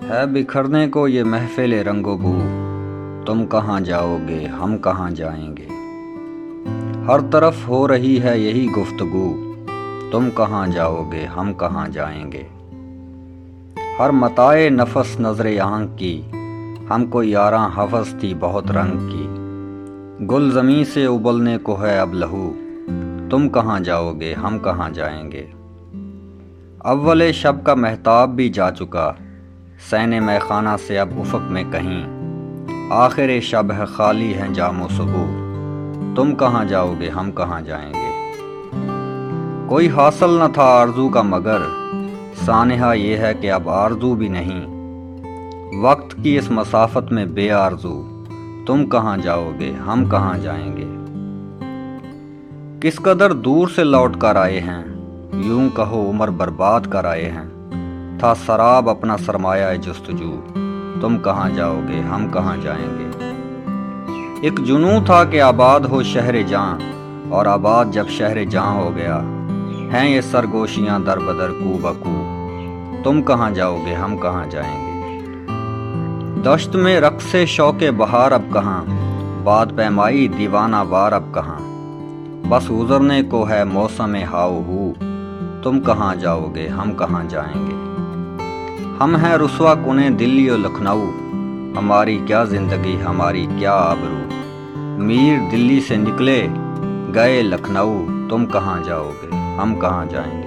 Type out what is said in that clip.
ہے بکھرنے کو یہ محفل رنگ و بو، تم کہاں جاؤ گے ہم کہاں جائیں گے۔ ہر طرف ہو رہی ہے یہی گفتگو، تم کہاں جاؤ گے ہم کہاں جائیں گے۔ ہر متاع نفس نظر آنکھ کی، ہم کو یاراں حوث تھی بہت رنگ کی۔ گل زمیں سے ابلنے کو ہے اب لہو، تم کہاں جاؤ گے ہم کہاں جائیں گے۔ اول شب کا مہتاب بھی جا چکا، سینے میں خانہ سے اب افق میں کہیں۔ آخر شب ہے خالی ہے جام و سبو، تم کہاں جاؤ گے ہم کہاں جائیں گے۔ کوئی حاصل نہ تھا آرزو کا مگر، سانحہ یہ ہے کہ اب آرزو بھی نہیں۔ وقت کی اس مسافت میں بے آرزو، تم کہاں جاؤ گے ہم کہاں جائیں گے۔ کس قدر دور سے لوٹ کر آئے ہیں، یوں کہو عمر برباد کر آئے ہیں۔ تھا سراب اپنا سرمایہ جستجو، تم کہاں جاؤ گے ہم کہاں جائیں گے۔ ایک جنوں تھا کہ آباد ہو شہر جاں، اور آباد جب شہر جاں ہو گیا۔ ہیں یہ سرگوشیاں در بدر کو بکو، تم کہاں جاؤ گے ہم کہاں جائیں گے۔ دشت میں رقص شوق بہار اب کہاں، باد پیمائی دیوانہ وار اب کہاں۔ بس گزرنے کو ہے موسم ہاؤ ہو، تم کہاں جاؤ گے ہم کہاں جائیں گے۔ ہم ہیں رسوا کنے دلی و لکھنؤ، ہماری کیا زندگی ہماری کیا آبرو۔ میر دلی سے نکلے گئے لکھنؤ، تم کہاں جاؤ گے ہم کہاں جائیں گے۔